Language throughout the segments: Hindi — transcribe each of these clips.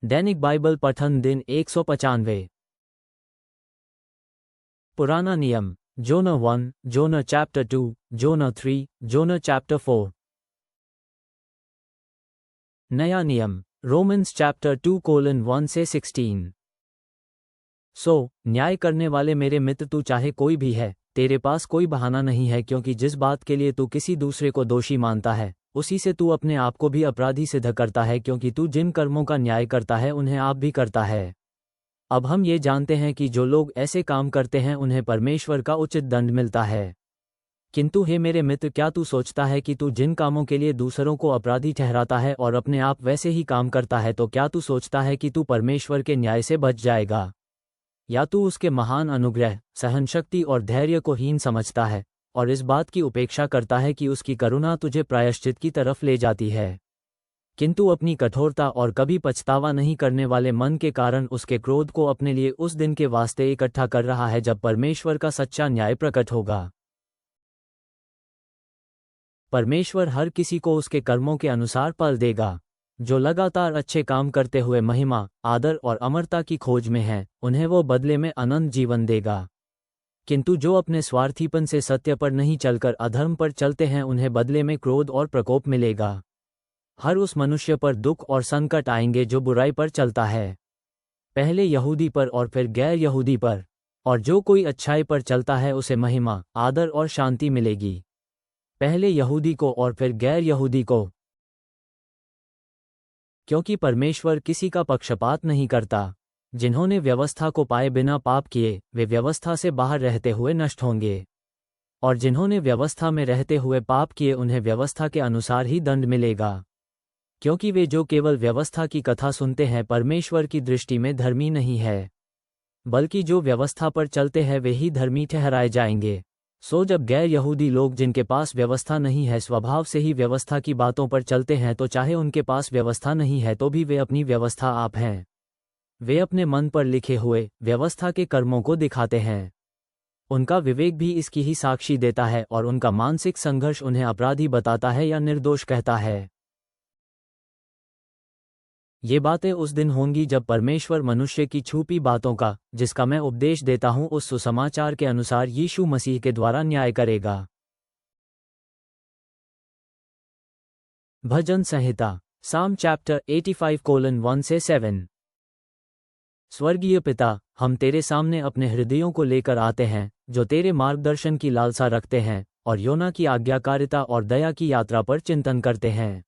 दैनिक बाइबल पठन दिन 195। पुराना नियम, जोना 1, जोना चैप्टर 2, जोना 3, जोना चैप्टर 4। नया नियम, रोमन्स चैप्टर 2:1 से 16। न्याय करने वाले मेरे मित्र, तू चाहे कोई भी है, तेरे पास कोई बहाना नहीं है, क्योंकि जिस बात के लिए तू किसी दूसरे को दोषी मानता है, उसी से तू अपने आप को भी अपराधी सिद्ध करता है, क्योंकि तू जिन कर्मों का न्याय करता है उन्हें आप भी करता है। अब हम ये जानते हैं कि जो लोग ऐसे काम करते हैं उन्हें परमेश्वर का उचित दंड मिलता है। किंतु हे मेरे मित्र, क्या तू सोचता है कि तू जिन कामों के लिए दूसरों को अपराधी ठहराता है और अपने आप वैसे ही काम करता है, तो क्या तू सोचता है कि तू परमेश्वर के न्याय से बच जाएगा? या तू उसके महान अनुग्रह, सहनशक्ति और धैर्य को हीन समझता है और इस बात की उपेक्षा करता है कि उसकी करुणा तुझे प्रायश्चित की तरफ ले जाती है, किंतु अपनी कठोरता और कभी पछतावा नहीं करने वाले मन के कारण उसके क्रोध को अपने लिए उस दिन के वास्ते इकट्ठा कर रहा है जब परमेश्वर का सच्चा न्याय प्रकट होगा। परमेश्वर हर किसी को उसके कर्मों के अनुसार फल देगा। जो लगातार अच्छे काम करते हुए महिमा, आदर और अमरता की खोज में हैं, उन्हें वो बदले में अनंत जीवन देगा। किंतु जो अपने स्वार्थीपन से सत्य पर नहीं चलकर अधर्म पर चलते हैं, उन्हें बदले में क्रोध और प्रकोप मिलेगा। हर उस मनुष्य पर दुख और संकट आएंगे जो बुराई पर चलता है, पहले यहूदी पर और फिर गैर यहूदी पर, और जो कोई अच्छाई पर चलता है उसे महिमा, आदर और शांति मिलेगी, पहले यहूदी को और फिर गैर यहूदी को। क्योंकि परमेश्वर किसी का पक्षपात नहीं करता। जिन्होंने व्यवस्था को पाए बिना पाप किए, वे व्यवस्था से बाहर रहते हुए नष्ट होंगे, और जिन्होंने व्यवस्था में रहते हुए पाप किए, उन्हें व्यवस्था के अनुसार ही दंड मिलेगा। क्योंकि वे जो केवल व्यवस्था की कथा सुनते हैं, परमेश्वर की दृष्टि में धर्मी नहीं है, बल्कि जो व्यवस्था पर चलते हैं वे ही धर्मी ठहराए जाएंगे। जब गैर यहूदी लोग जिनके पास व्यवस्था नहीं है स्वभाव से ही व्यवस्था की बातों पर चलते हैं, तो चाहे उनके पास व्यवस्था नहीं है तो भी वे अपनी व्यवस्था आप हैं। वे अपने मन पर लिखे हुए व्यवस्था के कर्मों को दिखाते हैं। उनका विवेक भी इसकी ही साक्षी देता है और उनका मानसिक संघर्ष उन्हें अपराधी बताता है या निर्दोष कहता है। ये बातें उस दिन होंगी जब परमेश्वर मनुष्य की छुपी बातों का, जिसका मैं उपदेश देता हूं, उस सुसमाचार के अनुसार यीशु मसीह के द्वारा न्याय करेगा। भजन संहिता, साम चैप्टर 85:1 से 7। स्वर्गीय पिता, हम तेरे सामने अपने हृदयों को लेकर आते हैं, जो तेरे मार्गदर्शन की लालसा रखते हैं और योना की आज्ञाकारिता और दया की यात्रा पर चिंतन करते हैं।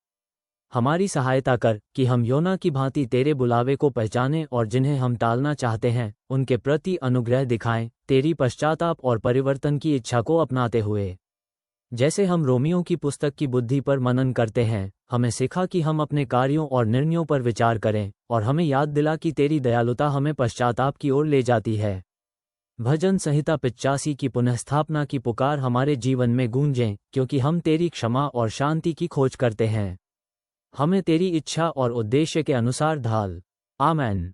हमारी सहायता कर कि हम योना की भांति तेरे बुलावे को पहचानें और जिन्हें हम टालना चाहते हैं उनके प्रति अनुग्रह दिखाएं, तेरी पश्चाताप और परिवर्तन की इच्छा को अपनाते हुए। जैसे हम रोमियों की पुस्तक की बुद्धि पर मनन करते हैं, हमें सिखा कि हम अपने कार्यों और निर्णयों पर विचार करें, और हमें याद दिला कि तेरी दयालुता हमें पश्चाताप की ओर ले जाती है। भजन संहिता 85 की पुनःस्थापना की पुकार हमारे जीवन में गूंजें, क्योंकि हम तेरी क्षमा और शांति की खोज करते हैं। हमें तेरी इच्छा और उद्देश्य के अनुसार ढाल। आमेन।